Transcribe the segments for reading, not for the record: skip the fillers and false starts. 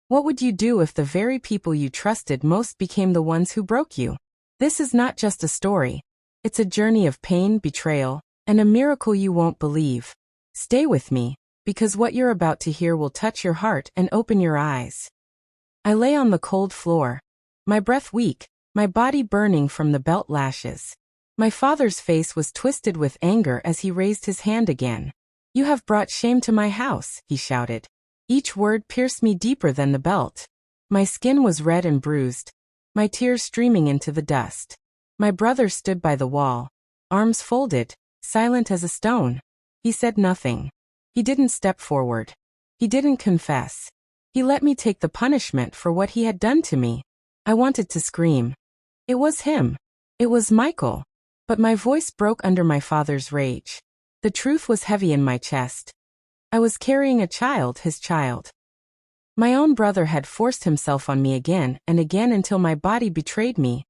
What would you do if the very people you trusted most became the ones who broke you? This is not just a story. It's a journey of pain, betrayal, and a miracle you won't believe. Stay with me, because what you're about to hear will touch your heart and open your eyes. I lay on the cold floor, my breath weak, my body burning from the belt lashes. My father's face was twisted with anger as he raised his hand again. "You have brought shame to my house," he shouted. Each word pierced me deeper than the belt. My skin was red and bruised, my tears streaming into the dust. My brother stood by the wall, arms folded, silent as a stone. He said nothing. He didn't step forward. He didn't confess. He let me take the punishment for what he had done to me. I wanted to scream. It was him. It was Michael. But my voice broke under my father's rage. The truth was heavy in my chest. I was carrying a child, his child. My own brother had forced himself on me again and again until my body betrayed me,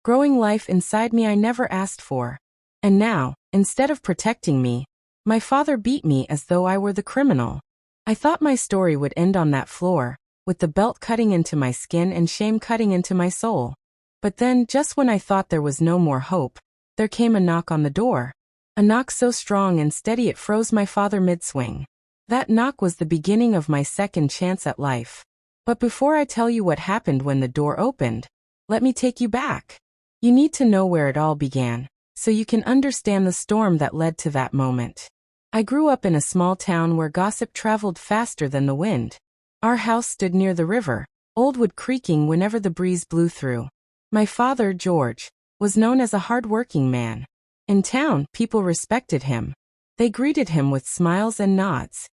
growing life inside me I never asked for. And now, instead of protecting me, my father beat me as though I were the criminal. I thought my story would end on that floor, with the belt cutting into my skin and shame cutting into my soul. But then, just when I thought there was no more hope, there came a knock on the door. A knock so strong and steady it froze my father mid-swing. That knock was the beginning of my second chance at life. But before I tell you what happened when the door opened, let me take you back. You need to know where it all began, so you can understand the storm that led to that moment. I grew up in a small town where gossip traveled faster than the wind. Our house stood near the river, old wood creaking whenever the breeze blew through. My father, George, was known as a hard-working man. In town, people respected him. They greeted him with smiles and nods.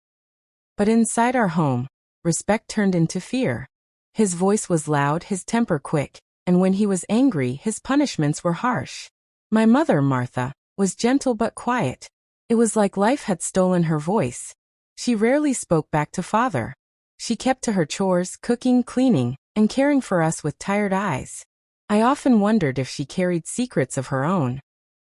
But inside our home, respect turned into fear. His voice was loud, his temper quick, and when he was angry, his punishments were harsh. My mother, Martha, was gentle but quiet. It was like life had stolen her voice. She rarely spoke back to father. She kept to her chores, cooking, cleaning, and caring for us with tired eyes. I often wondered if she carried secrets of her own,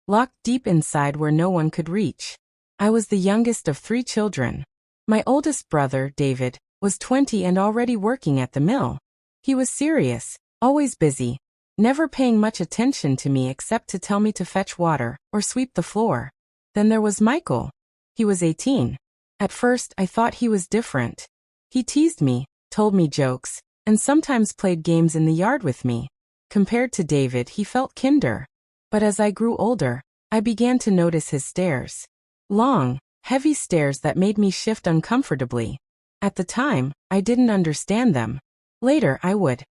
locked deep inside where no one could reach. I was the youngest of 3 children. My oldest brother, David, was 20 and already working at the mill. He was serious, always busy, never paying much attention to me except to tell me to fetch water or sweep the floor. Then there was Michael. He was 18. At first, I thought he was different. He teased me, told me jokes, and sometimes played games in the yard with me. Compared to David, he felt kinder. But as I grew older, I began to notice his stares. Long, heavy stares that made me shift uncomfortably. At the time, I didn't understand them. Later, I would.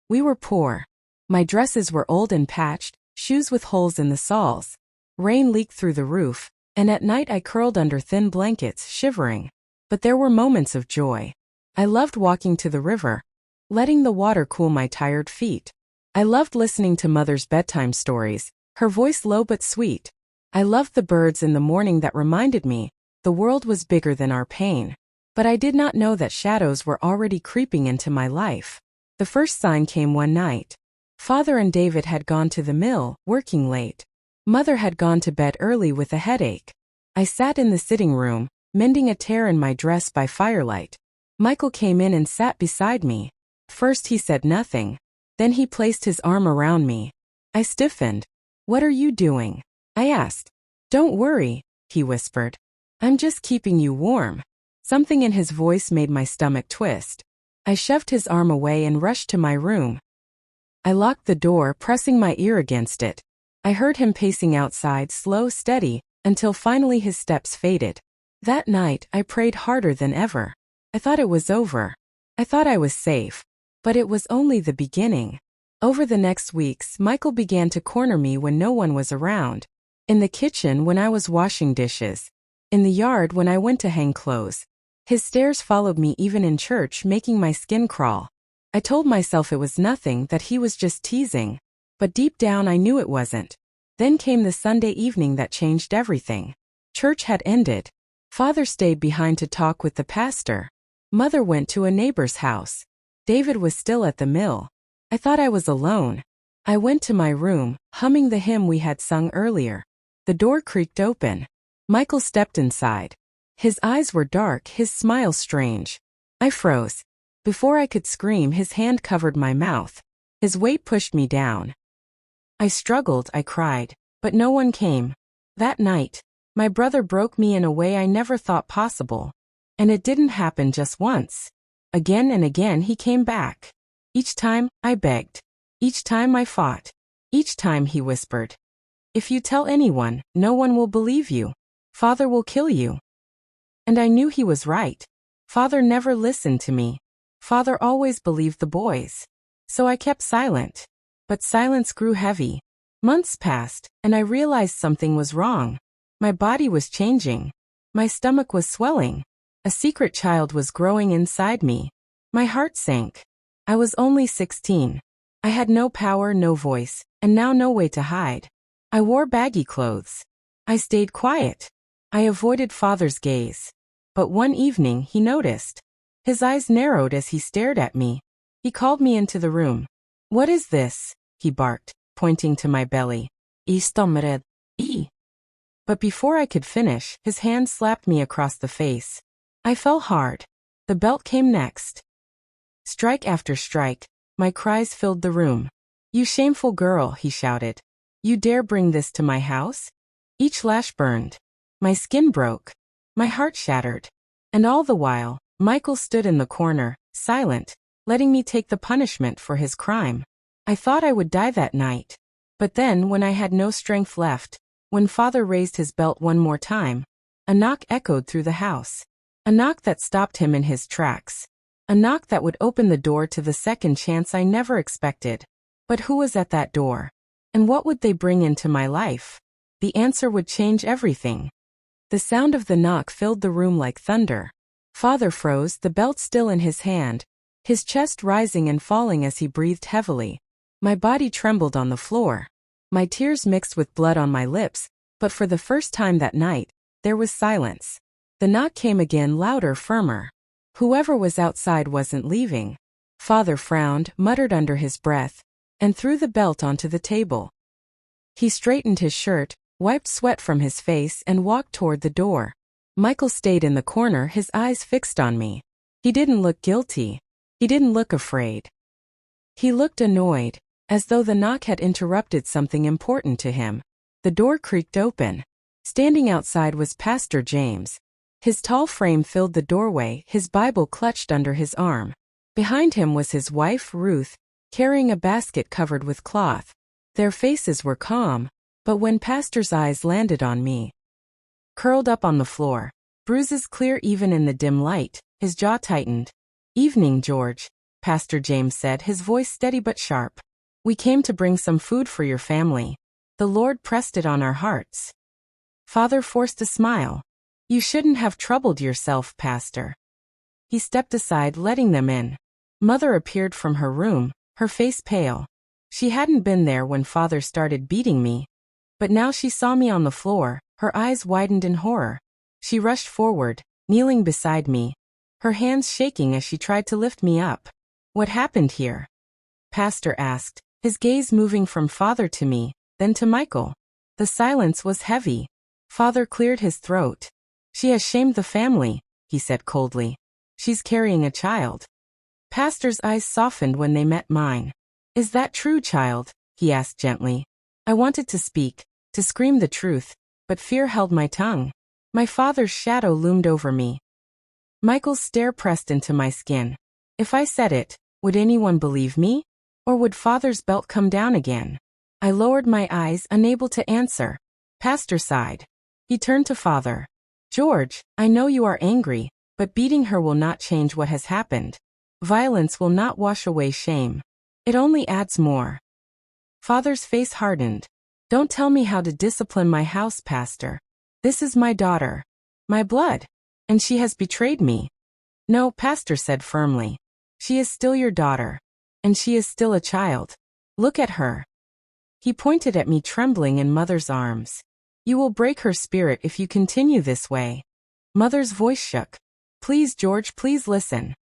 We were poor. My dresses were old and patched, shoes with holes in the soles. Rain leaked through the roof, and at night I curled under thin blankets, shivering. But there were moments of joy. I loved walking to the river, letting the water cool my tired feet. I loved listening to Mother's bedtime stories, her voice low but sweet. I loved the birds in the morning that reminded me the world was bigger than our pain. But I did not know that shadows were already creeping into my life. The first sign came one night. Father and David had gone to the mill, working late. Mother had gone to bed early with a headache. I sat in the sitting room, mending a tear in my dress by firelight. Michael came in and sat beside me. First he said nothing. Then he placed his arm around me. I stiffened. "What are you doing?" I asked. "Don't worry," he whispered. "I'm just keeping you warm." Something in his voice made my stomach twist. I shoved his arm away and rushed to my room. I locked the door, pressing my ear against it. I heard him pacing outside, slow, steady, until finally his steps faded. That night, I prayed harder than ever. I thought it was over. I thought I was safe. But it was only the beginning. Over the next weeks, Michael began to corner me when no one was around. In the kitchen when I was washing dishes. In the yard when I went to hang clothes. His stares followed me even in church, making my skin crawl. I told myself it was nothing, that he was just teasing. But deep down I knew it wasn't. Then came the Sunday evening that changed everything. Church had ended. Father stayed behind to talk with the pastor. Mother went to a neighbor's house. David was still at the mill. I thought I was alone. I went to my room, humming the hymn we had sung earlier. The door creaked open. Michael stepped inside. His eyes were dark, his smile strange. I froze. Before I could scream, his hand covered my mouth. His weight pushed me down. I struggled, I cried, but no one came. That night, my brother broke me in a way I never thought possible. And it didn't happen just once. Again and again he came back. Each time, I begged. Each time I fought. Each time he whispered, "If you tell anyone, no one will believe you. Father will kill you." And I knew he was right. Father never listened to me. Father always believed the boys. So I kept silent. But silence grew heavy. Months passed, and I realized something was wrong. My body was changing. My stomach was swelling. A secret child was growing inside me. My heart sank. I was only 16. I had no power, no voice, and now no way to hide. I wore baggy clothes. I stayed quiet. I avoided Father's gaze. But one evening he noticed. His eyes narrowed as he stared at me. He called me into the room. "What is this?" he barked, pointing to my belly. "Istomred. E." But before I could finish, his hand slapped me across the face. I fell hard. The belt came next. Strike after strike, my cries filled the room. "You shameful girl," he shouted. "You dare bring this to my house?" Each lash burned. My skin broke. My heart shattered. And all the while, Michael stood in the corner, silent, letting me take the punishment for his crime. I thought I would die that night. But then, when I had no strength left, when Father raised his belt one more time, a knock echoed through the house. A knock that stopped him in his tracks. A knock that would open the door to the second chance I never expected. But who was at that door? And what would they bring into my life? The answer would change everything. The sound of the knock filled the room like thunder. Father froze, the belt still in his hand, his chest rising and falling as he breathed heavily. My body trembled on the floor. My tears mixed with blood on my lips, but for the first time that night, there was silence. The knock came again, louder, firmer. Whoever was outside wasn't leaving. Father frowned, muttered under his breath, and threw the belt onto the table. He straightened his shirt, wiped sweat from his face, and walked toward the door. Michael stayed in the corner, his eyes fixed on me. He didn't look guilty. He didn't look afraid. He looked annoyed, as though the knock had interrupted something important to him. The door creaked open. Standing outside was Pastor James. His tall frame filled the doorway, his Bible clutched under his arm. Behind him was his wife, Ruth, carrying a basket covered with cloth. Their faces were calm, but when Pastor's eyes landed on me, curled up on the floor, bruises clear even in the dim light, his jaw tightened. "Evening, George," Pastor James said, his voice steady but sharp. "We came to bring some food for your family. The Lord pressed it on our hearts." Father forced a smile. "You shouldn't have troubled yourself, Pastor." He stepped aside, letting them in. Mother appeared from her room, her face pale. She hadn't been there when Father started beating me. But now she saw me on the floor, her eyes widened in horror. She rushed forward, kneeling beside me, her hands shaking as she tried to lift me up. "What happened here?" Pastor asked, his gaze moving from Father to me, then to Michael. The silence was heavy. Father cleared his throat. "She has shamed the family," he said coldly. "She's carrying a child." Pastor's eyes softened when they met mine. "Is that true, child?" he asked gently. I wanted to speak, to scream the truth, but fear held my tongue. My father's shadow loomed over me. Michael's stare pressed into my skin. If I said it, would anyone believe me? Or would Father's belt come down again? I lowered my eyes, unable to answer. Pastor sighed. He turned to Father. "George, I know you are angry, but beating her will not change what has happened. Violence will not wash away shame. It only adds more." Father's face hardened. "Don't tell me how to discipline my house, Pastor. This is my daughter. My blood. And she has betrayed me." "No," Pastor said firmly. "She is still your daughter. And she is still a child. Look at her." He pointed at me, trembling in Mother's arms. "You will break her spirit if you continue this way." Mother's voice shook. "Please, George, please listen."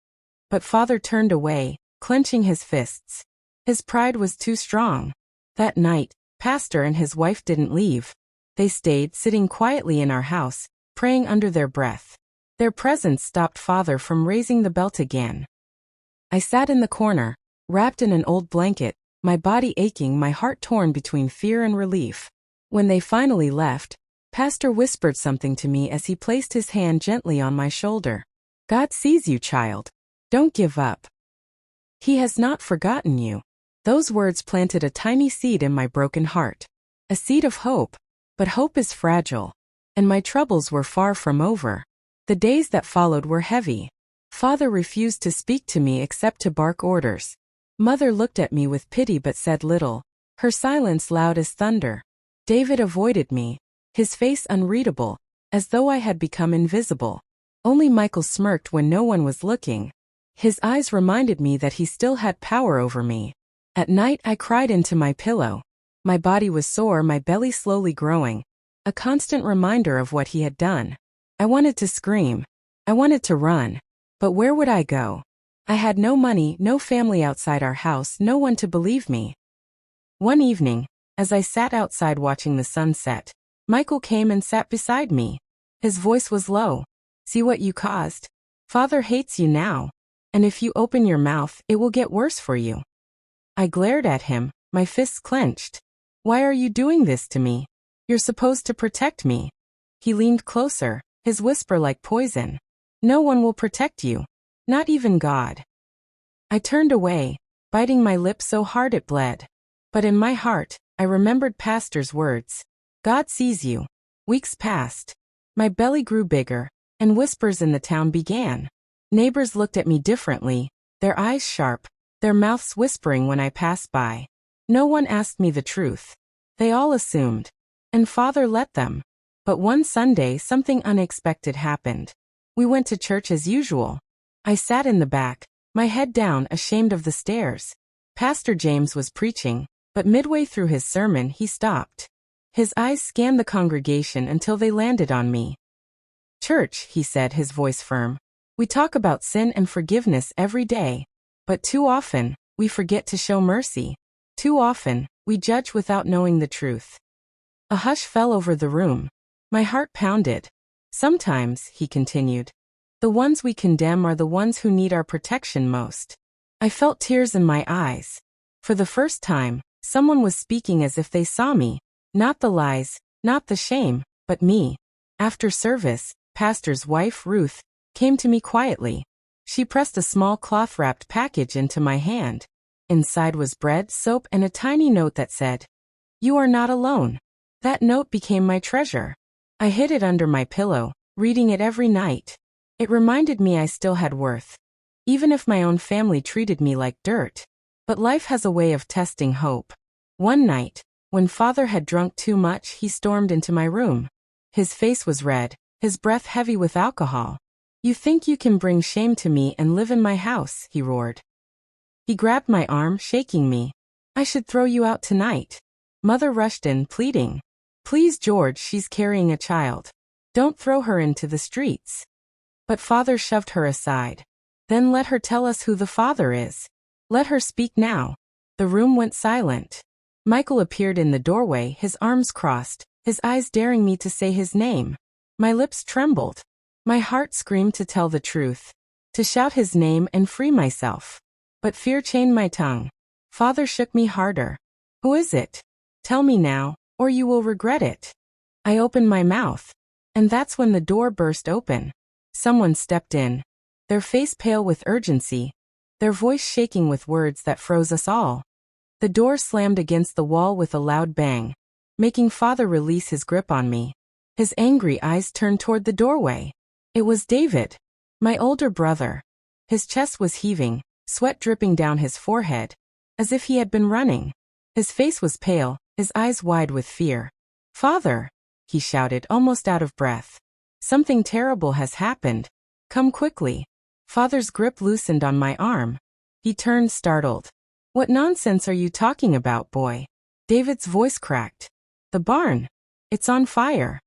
But Father turned away, clenching his fists. His pride was too strong. That night, Pastor and his wife didn't leave. They stayed, sitting quietly in our house, praying under their breath. Their presence stopped Father from raising the belt again. I sat in the corner, wrapped in an old blanket, my body aching, my heart torn between fear and relief. When they finally left, Pastor whispered something to me as he placed his hand gently on my shoulder. God sees you, child. Don't give up. He has not forgotten you. Those words planted a tiny seed in my broken heart. A seed of hope. But hope is fragile. And my troubles were far from over. The days that followed were heavy. Father refused to speak to me except to bark orders. Mother looked at me with pity but said little, her silence loud as thunder. David avoided me, his face unreadable, as though I had become invisible. Only Michael smirked when no one was looking. His eyes reminded me that he still had power over me. At night I cried into my pillow. My body was sore, my belly slowly growing. A constant reminder of what he had done. I wanted to scream. I wanted to run. But where would I go? I had no money, no family outside our house, no one to believe me. One evening, as I sat outside watching the sunset, Michael came and sat beside me. His voice was low. See what you caused? Father hates you now. And if you open your mouth, it will get worse for you. I glared at him, my fists clenched. Why are you doing this to me? You're supposed to protect me. He leaned closer, his whisper like poison. No one will protect you. Not even God. I turned away, biting my lip so hard it bled. But in my heart, I remembered Pastor's words. God sees you. Weeks passed. My belly grew bigger, and whispers in the town began. Neighbors looked at me differently, their eyes sharp, their mouths whispering when I passed by. No one asked me the truth. They all assumed. And Father let them. But one Sunday something unexpected happened. We went to church as usual. I sat in the back, my head down, ashamed of the stares. Pastor James was preaching, but midway through his sermon he stopped. His eyes scanned the congregation until they landed on me. Church, he said, his voice firm. We talk about sin and forgiveness every day. But too often, we forget to show mercy. Too often, we judge without knowing the truth. A hush fell over the room. My heart pounded. Sometimes, he continued, the ones we condemn are the ones who need our protection most. I felt tears in my eyes. For the first time, someone was speaking as if they saw me. Not the lies, not the shame, but me. After service, Pastor's wife, Ruth, came to me quietly. She pressed a small cloth-wrapped package into my hand. Inside was bread, soap, and a tiny note that said, "You are not alone." That note became my treasure. I hid it under my pillow, reading it every night. It reminded me I still had worth. Even if my own family treated me like dirt. But life has a way of testing hope. One night, when Father had drunk too much, he stormed into my room. His face was red, his breath heavy with alcohol. You think you can bring shame to me and live in my house, he roared. He grabbed my arm, shaking me. I should throw you out tonight. Mother rushed in, pleading. Please, George, she's carrying a child. Don't throw her into the streets. But Father shoved her aside. Then let her tell us who the father is. Let her speak now. The room went silent. Michael appeared in the doorway, his arms crossed, his eyes daring me to say his name. My lips trembled. My heart screamed to tell the truth, to shout his name and free myself. But fear chained my tongue. Father shook me harder. Who is it? Tell me now, or you will regret it. I opened my mouth. And that's when the door burst open. Someone stepped in. Their face pale with urgency. Their voice shaking with words that froze us all. The door slammed against the wall with a loud bang, making Father release his grip on me. His angry eyes turned toward the doorway. It was David, my older brother. His chest was heaving, sweat dripping down his forehead, as if he had been running. His face was pale, his eyes wide with fear. Father, he shouted, almost out of breath. Something terrible has happened. Come quickly. Father's grip loosened on my arm. He turned, startled. What nonsense are you talking about, boy? David's voice cracked. The barn. It's on fire.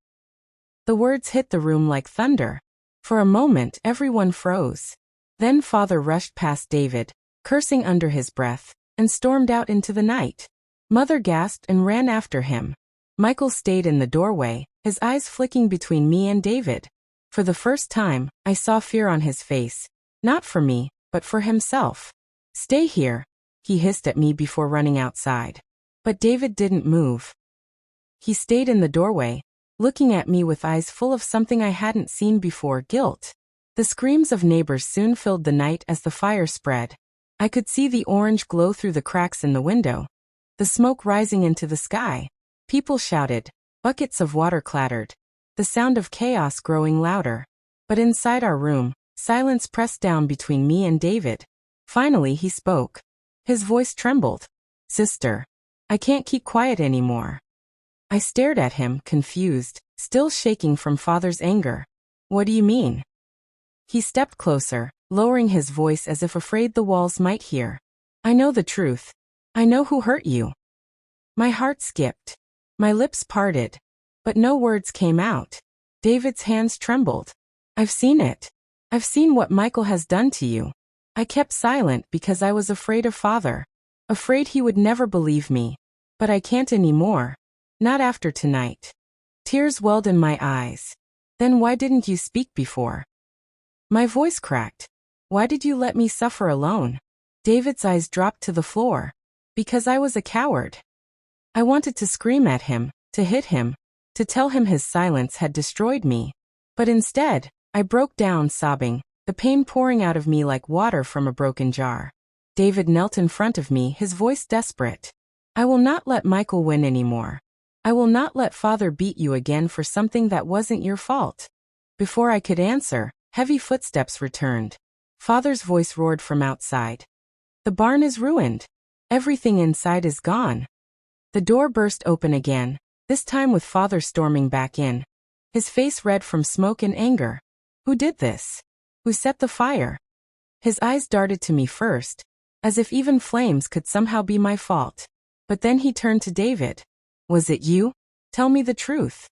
The words hit the room like thunder. For a moment, everyone froze. Then Father rushed past David, cursing under his breath, and stormed out into the night. Mother gasped and ran after him. Michael stayed in the doorway, his eyes flicking between me and David. For the first time, I saw fear on his face. Not for me, but for himself. Stay here, he hissed at me before running outside. But David didn't move. He stayed in the doorway, looking at me with eyes full of something I hadn't seen before, guilt. The screams of neighbors soon filled the night as the fire spread. I could see the orange glow through the cracks in the window, the smoke rising into the sky. People shouted, buckets of water clattered, the sound of chaos growing louder. But inside our room, silence pressed down between me and David. Finally he spoke. His voice trembled. Sister, I can't keep quiet anymore. I stared at him, confused, still shaking from Father's anger. What do you mean? He stepped closer, lowering his voice as if afraid the walls might hear. I know the truth. I know who hurt you. My heart skipped. My lips parted. But no words came out. David's hands trembled. I've seen it. I've seen what Michael has done to you. I kept silent because I was afraid of Father. Afraid he would never believe me. But I can't anymore. Not after tonight. Tears welled in my eyes. Then why didn't you speak before? My voice cracked. Why did you let me suffer alone? David's eyes dropped to the floor. Because I was a coward. I wanted to scream at him, to hit him, to tell him his silence had destroyed me. But instead, I broke down sobbing, the pain pouring out of me like water from a broken jar. David knelt in front of me, his voice desperate. I will not let Michael win anymore. I will not let Father beat you again for something that wasn't your fault. Before I could answer, heavy footsteps returned. Father's voice roared from outside. The barn is ruined. Everything inside is gone. The door burst open again, this time with Father storming back in. His face red from smoke and anger. Who did this? Who set the fire? His eyes darted to me first, as if even flames could somehow be my fault. But then he turned to David. Was it you? Tell me the truth.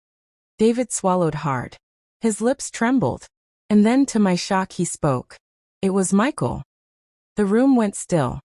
David swallowed hard. His lips trembled. And then to my shock he spoke. It was Michael. The room went still.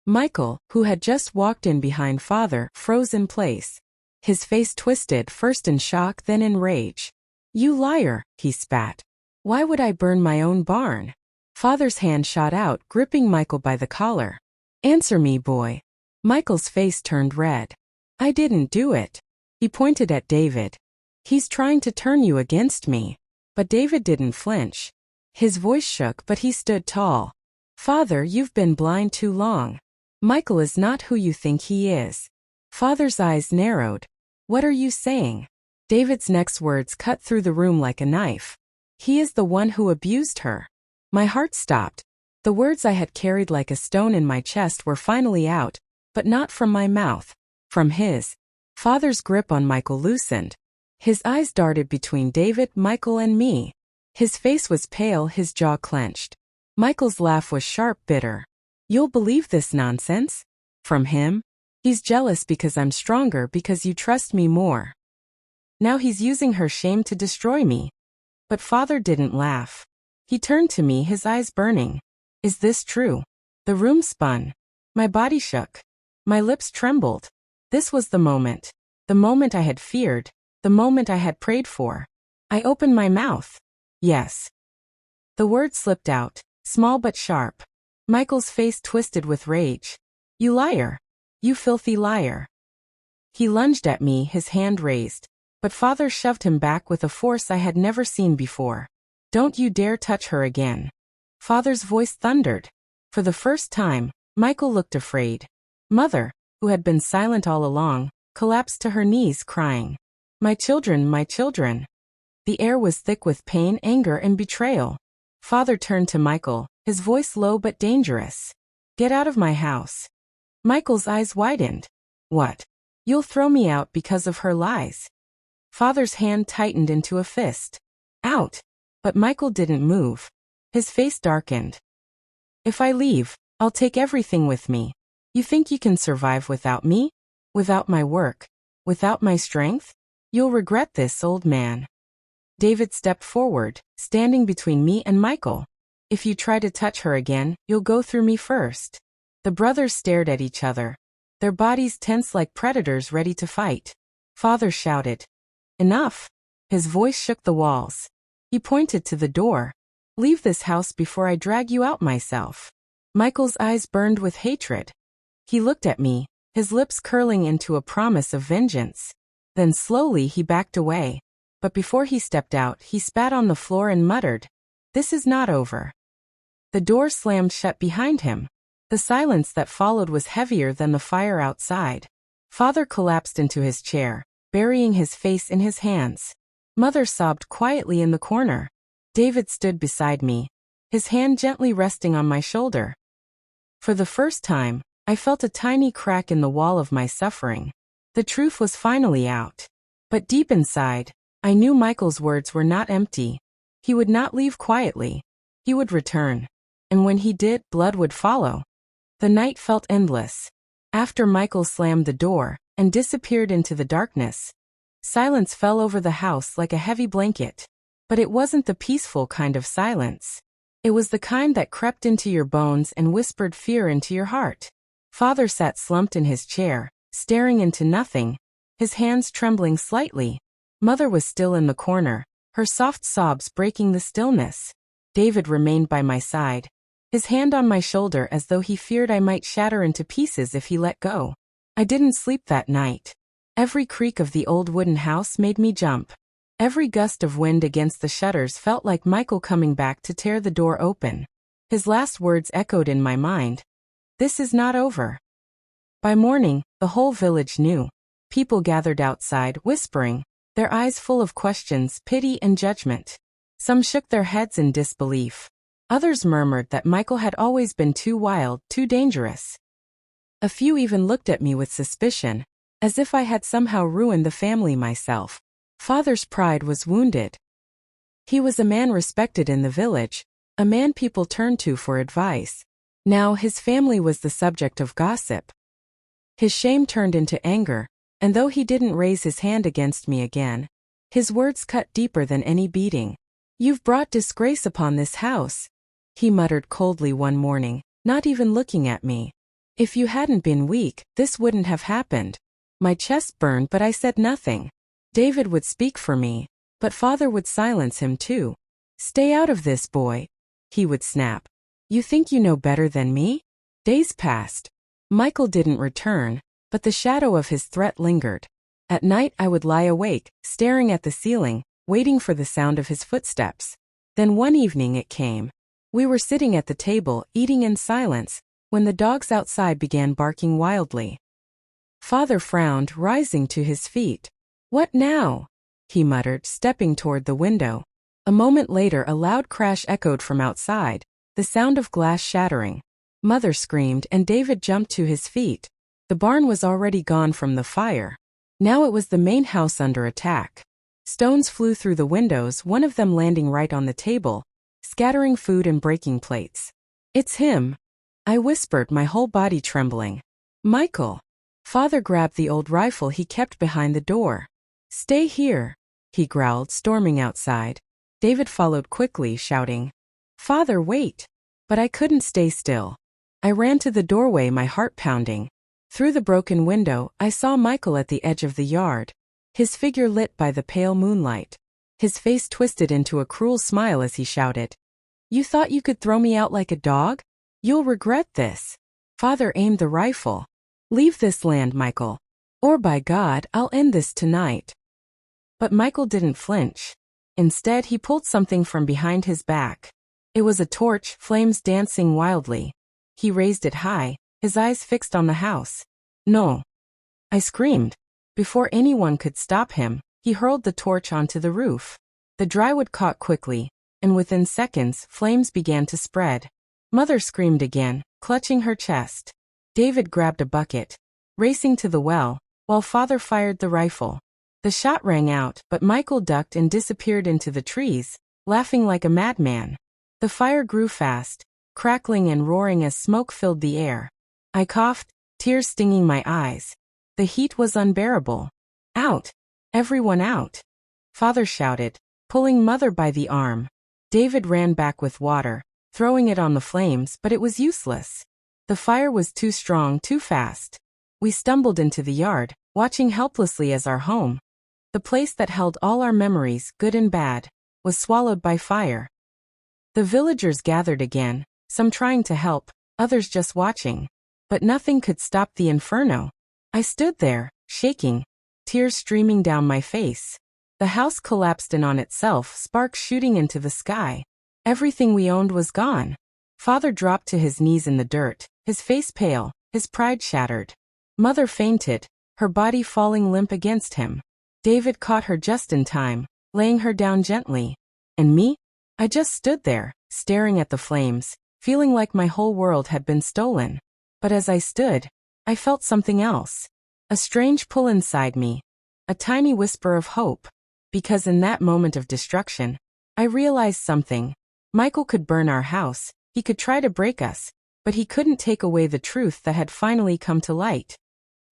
Michael, who had just walked in behind Father, froze in place. His face twisted, first in shock, then in rage. You liar, he spat. Why would I burn my own barn? Father's hand shot out, gripping Michael by the collar. Answer me, boy. Michael's face turned red. I didn't do it. He pointed at David. He's trying to turn you against me. But David didn't flinch. His voice shook, but he stood tall. Father, you've been blind too long. Michael is not who you think he is. Father's eyes narrowed. What are you saying? David's next words cut through the room like a knife. He is the one who abused her. My heart stopped. The words I had carried like a stone in my chest were finally out, but not from my mouth. From his. Father's grip on Michael loosened. His eyes darted between David, Michael, and me. His face was pale, his jaw clenched. Michael's laugh was sharp, bitter. You'll believe this nonsense? From him? He's jealous because I'm stronger, because you trust me more. Now he's using her shame to destroy me. But Father didn't laugh. He turned to me, his eyes burning. Is this true? The room spun. My body shook. My lips trembled. This was the moment I had feared, the moment I had prayed for. I opened my mouth. Yes. The word slipped out, small but sharp. Michael's face twisted with rage. You liar. You filthy liar. He lunged at me, his hand raised. But Father shoved him back with a force I had never seen before. Don't you dare touch her again. Father's voice thundered. For the first time, Michael looked afraid. Mother, who had been silent all along, collapsed to her knees, crying. My children, my children. The air was thick with pain, anger, and betrayal. Father turned to Michael, his voice low but dangerous. Get out of my house. Michael's eyes widened. What? You'll throw me out because of her lies. Father's hand tightened into a fist. Out. But Michael didn't move. His face darkened. If I leave, I'll take everything with me. You think you can survive without me? Without my work? Without my strength? You'll regret this, old man. David stepped forward, standing between me and Michael. If you try to touch her again, you'll go through me first. The brothers stared at each other, their bodies tense like predators ready to fight. Father shouted. Enough. His voice shook the walls. He pointed to the door. Leave this house before I drag you out myself. Michael's eyes burned with hatred. He looked at me, his lips curling into a promise of vengeance. Then slowly he backed away. But before he stepped out, he spat on the floor and muttered, "This is not over." The door slammed shut behind him. The silence that followed was heavier than the fire outside. Father collapsed into his chair, burying his face in his hands. Mother sobbed quietly in the corner. David stood beside me, his hand gently resting on my shoulder. For the first time, I felt a tiny crack in the wall of my suffering. The truth was finally out. But deep inside, I knew Michael's words were not empty. He would not leave quietly. He would return. And when he did, blood would follow. The night felt endless. After Michael slammed the door and disappeared into the darkness, silence fell over the house like a heavy blanket. But it wasn't the peaceful kind of silence. It was the kind that crept into your bones and whispered fear into your heart. Father sat slumped in his chair, staring into nothing, his hands trembling slightly. Mother was still in the corner, her soft sobs breaking the stillness. David remained by my side, his hand on my shoulder as though he feared I might shatter into pieces if he let go. I didn't sleep that night. Every creak of the old wooden house made me jump. Every gust of wind against the shutters felt like Michael coming back to tear the door open. His last words echoed in my mind. "This is not over." By morning, the whole village knew. People gathered outside, whispering, their eyes full of questions, pity, and judgment. Some shook their heads in disbelief. Others murmured that Michael had always been too wild, too dangerous. A few even looked at me with suspicion, as if I had somehow ruined the family myself. Father's pride was wounded. He was a man respected in the village, a man people turned to for advice. Now his family was the subject of gossip. His shame turned into anger, and though he didn't raise his hand against me again, his words cut deeper than any beating. "You've brought disgrace upon this house," he muttered coldly one morning, not even looking at me. "If you hadn't been weak, this wouldn't have happened." My chest burned, but I said nothing. David would speak for me, but Father would silence him too. "Stay out of this, boy," he would snap. "You think you know better than me?" Days passed. Michael didn't return, but the shadow of his threat lingered. At night I would lie awake, staring at the ceiling, waiting for the sound of his footsteps. Then one evening it came. We were sitting at the table, eating in silence, when the dogs outside began barking wildly. Father frowned, rising to his feet. "What now?" he muttered, stepping toward the window. A moment later a loud crash echoed from outside, the sound of glass shattering. Mother screamed and David jumped to his feet. The barn was already gone from the fire. Now it was the main house under attack. Stones flew through the windows, one of them landing right on the table, scattering food and breaking plates. "It's him," I whispered, my whole body trembling. "Michael." Father grabbed the old rifle he kept behind the door. "Stay here," he growled, storming outside. David followed quickly, shouting, "Father, wait." But I couldn't stay still. I ran to the doorway, my heart pounding. Through the broken window, I saw Michael at the edge of the yard, his figure lit by the pale moonlight. His face twisted into a cruel smile as he shouted, "You thought you could throw me out like a dog? You'll regret this." Father aimed the rifle. "Leave this land, Michael, or by God, I'll end this tonight." But Michael didn't flinch. Instead, he pulled something from behind his back. It was a torch, flames dancing wildly. He raised it high, his eyes fixed on the house. "No!" I screamed. Before anyone could stop him, he hurled the torch onto the roof. The dry wood caught quickly, and within seconds, flames began to spread. Mother screamed again, clutching her chest. David grabbed a bucket, racing to the well, while Father fired the rifle. The shot rang out, but Michael ducked and disappeared into the trees, laughing like a madman. The fire grew fast, crackling and roaring as smoke filled the air. I coughed, tears stinging my eyes. The heat was unbearable. "Out! Everyone out!" Father shouted, pulling Mother by the arm. David ran back with water, throwing it on the flames, but it was useless. The fire was too strong, too fast. We stumbled into the yard, watching helplessly as our home, the place that held all our memories, good and bad, was swallowed by fire. The villagers gathered again, some trying to help, others just watching. But nothing could stop the inferno. I stood there, shaking, tears streaming down my face. The house collapsed in on itself, sparks shooting into the sky. Everything we owned was gone. Father dropped to his knees in the dirt, his face pale, his pride shattered. Mother fainted, her body falling limp against him. David caught her just in time, laying her down gently. And me? I just stood there, staring at the flames, feeling like my whole world had been stolen. But as I stood, I felt something else. A strange pull inside me. A tiny whisper of hope. Because in that moment of destruction, I realized something. Michael could burn our house, he could try to break us, but he couldn't take away the truth that had finally come to light.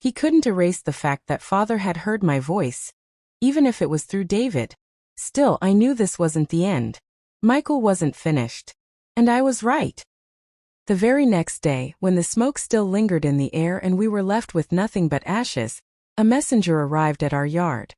He couldn't erase the fact that Father had heard my voice, even if it was through David. Still, I knew this wasn't the end. Michael wasn't finished. And I was right. The very next day, when the smoke still lingered in the air and we were left with nothing but ashes, a messenger arrived at our yard.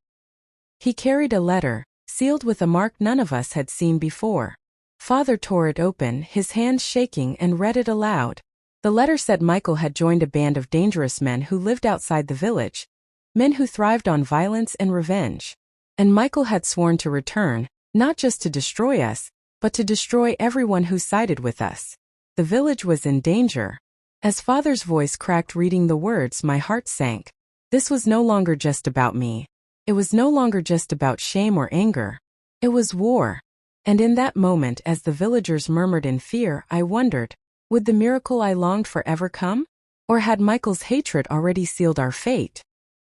He carried a letter, sealed with a mark none of us had seen before. Father tore it open, his hands shaking, and read it aloud. The letter said Michael had joined a band of dangerous men who lived outside the village, men who thrived on violence and revenge. And Michael had sworn to return, not just to destroy us, but to destroy everyone who sided with us. The village was in danger. As Father's voice cracked reading the words, my heart sank. This was no longer just about me. It was no longer just about shame or anger. It was war. And in that moment, as the villagers murmured in fear, I wondered, would the miracle I longed for ever come? Or had Michael's hatred already sealed our fate?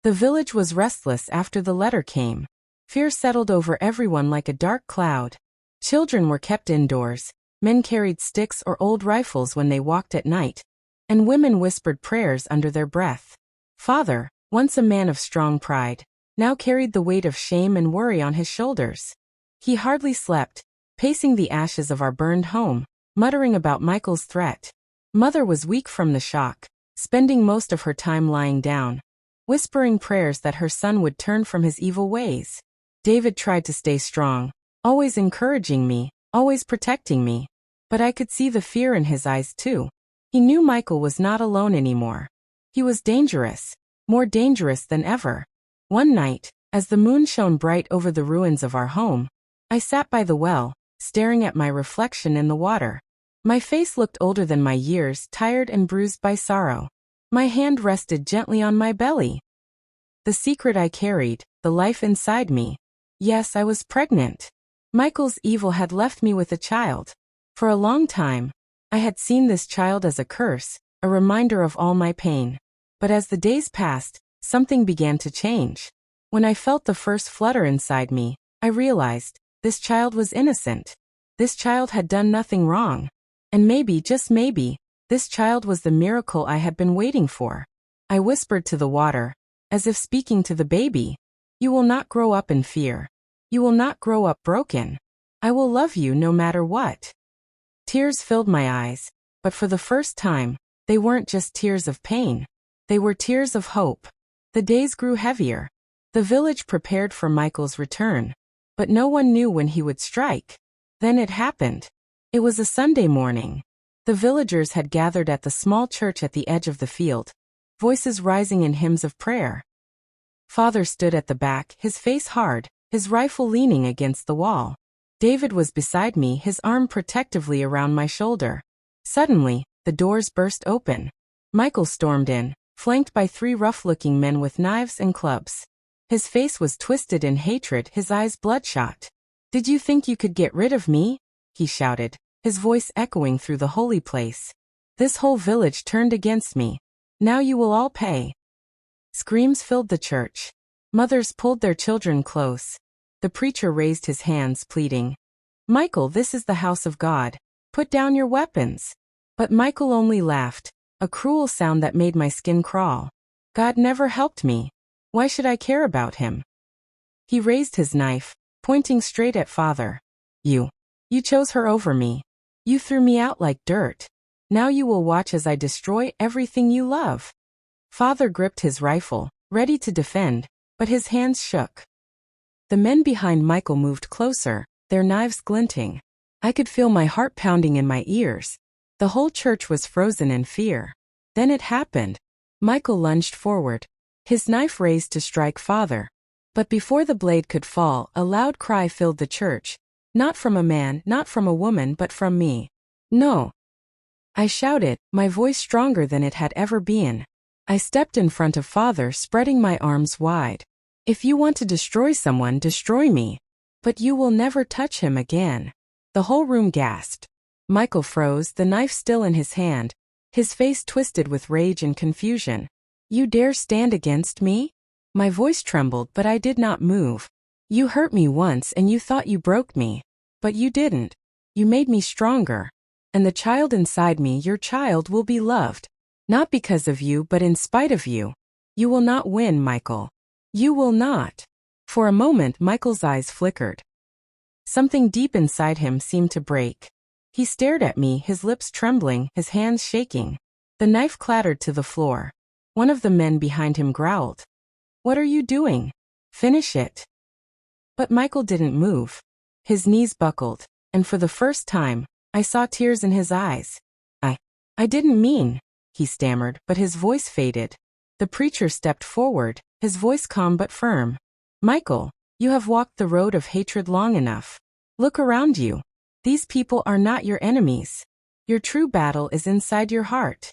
The village was restless after the letter came. Fear settled over everyone like a dark cloud. Children were kept indoors, men carried sticks or old rifles when they walked at night, and women whispered prayers under their breath. Father, once a man of strong pride, now carried the weight of shame and worry on his shoulders. He hardly slept, pacing the ashes of our burned home, muttering about Michael's threat. Mother was weak from the shock, spending most of her time lying down, whispering prayers that her son would turn from his evil ways. David tried to stay strong, always encouraging me, always protecting me. But I could see the fear in his eyes too. He knew Michael was not alone anymore. He was dangerous, more dangerous than ever. One night, as the moon shone bright over the ruins of our home, I sat by the well, staring at my reflection in the water. My face looked older than my years, tired and bruised by sorrow. My hand rested gently on my belly. The secret I carried, the life inside me. Yes, I was pregnant. Michael's evil had left me with a child. For a long time, I had seen this child as a curse, a reminder of all my pain. But as the days passed, something began to change. When I felt the first flutter inside me, I realized, this child was innocent. This child had done nothing wrong. And maybe, just maybe, this child was the miracle I had been waiting for. I whispered to the water, as if speaking to the baby, you will not grow up in fear. You will not grow up broken. I will love you no matter what. Tears filled my eyes, but for the first time, they weren't just tears of pain. They were tears of hope. The days grew heavier. The village prepared for Michael's return. But no one knew when he would strike. Then it happened. It was a Sunday morning. The villagers had gathered at the small church at the edge of the field, voices rising in hymns of prayer. Father stood at the back, his face hard, his rifle leaning against the wall. David was beside me, his arm protectively around my shoulder. Suddenly, the doors burst open. Michael stormed in, flanked by 3 rough-looking men with knives and clubs. His face was twisted in hatred, his eyes bloodshot. "Did you think you could get rid of me?" he shouted, his voice echoing through the holy place. "This whole village turned against me. Now you will all pay." Screams filled the church. Mothers pulled their children close. The preacher raised his hands, pleading, "Michael, this is the house of God. Put down your weapons." But Michael only laughed, a cruel sound that made my skin crawl. God never helped me. Why should I care about him? He raised his knife, pointing straight at Father. You chose her over me. You threw me out like dirt. Now you will watch as I destroy everything you love." Father gripped his rifle, ready to defend, but his hands shook. The men behind Michael moved closer, their knives glinting. I could feel my heart pounding in my ears. The whole church was frozen in fear. Then it happened. Michael lunged forward, his knife raised to strike Father. But before the blade could fall, a loud cry filled the church. Not from a man, not from a woman, but from me. No. I shouted, my voice stronger than it had ever been. I stepped in front of Father, spreading my arms wide. If you want to destroy someone, destroy me. But you will never touch him again. The whole room gasped. Michael froze, the knife still in his hand, his face twisted with rage and confusion. You dare stand against me? My voice trembled, but I did not move. You hurt me once and you thought you broke me. But you didn't. You made me stronger. And the child inside me, your child, will be loved. Not because of you, but in spite of you. You will not win, Michael. You will not. For a moment, Michael's eyes flickered. Something deep inside him seemed to break. He stared at me, his lips trembling, his hands shaking. The knife clattered to the floor. One of the men behind him growled. What are you doing? Finish it. But Michael didn't move. His knees buckled, and for the first time, I saw tears in his eyes. I didn't mean, he stammered, but his voice faded. The preacher stepped forward, his voice calm but firm. Michael, you have walked the road of hatred long enough. Look around you. These people are not your enemies. Your true battle is inside your heart.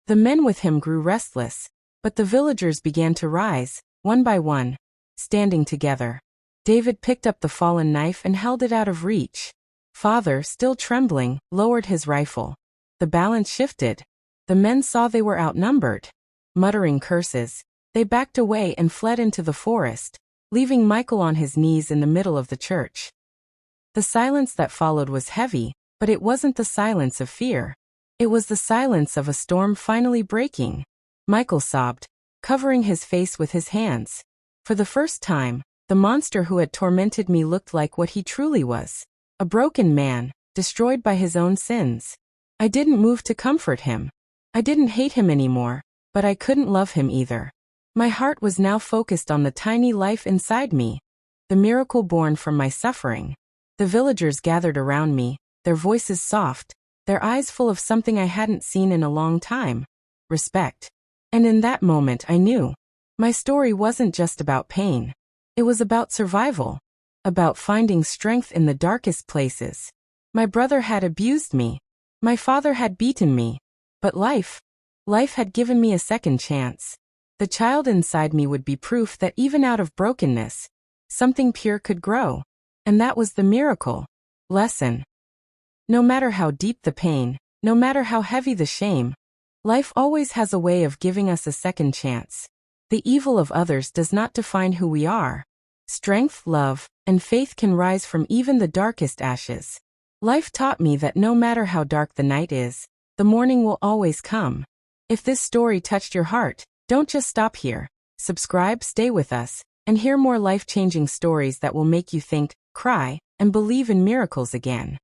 The men with him grew restless, but the villagers began to rise, one by one, standing together. David picked up the fallen knife and held it out of reach. Father, still trembling, lowered his rifle. The balance shifted. The men saw they were outnumbered. Muttering curses, they backed away and fled into the forest, leaving Michael on his knees in the middle of the church. The silence that followed was heavy, but it wasn't the silence of fear. It was the silence of a storm finally breaking. Michael sobbed, covering his face with his hands. For the first time, the monster who had tormented me looked like what he truly was. A broken man, destroyed by his own sins. I didn't move to comfort him. I didn't hate him anymore, but I couldn't love him either. My heart was now focused on the tiny life inside me, the miracle born from my suffering. The villagers gathered around me, their voices soft, their eyes full of something I hadn't seen in a long time. Respect. And in that moment I knew. My story wasn't just about pain. It was about survival. About finding strength in the darkest places. My brother had abused me. My father had beaten me. But life had given me a second chance. The child inside me would be proof that even out of brokenness, something pure could grow. And that was the miracle. Lesson. No matter how deep the pain, no matter how heavy the shame, life always has a way of giving us a second chance. The evil of others does not define who we are. Strength, love, and faith can rise from even the darkest ashes. Life taught me that no matter how dark the night is, the morning will always come. If this story touched your heart, don't just stop here. Subscribe, stay with us, and hear more life-changing stories that will make you think, cry, and believe in miracles again.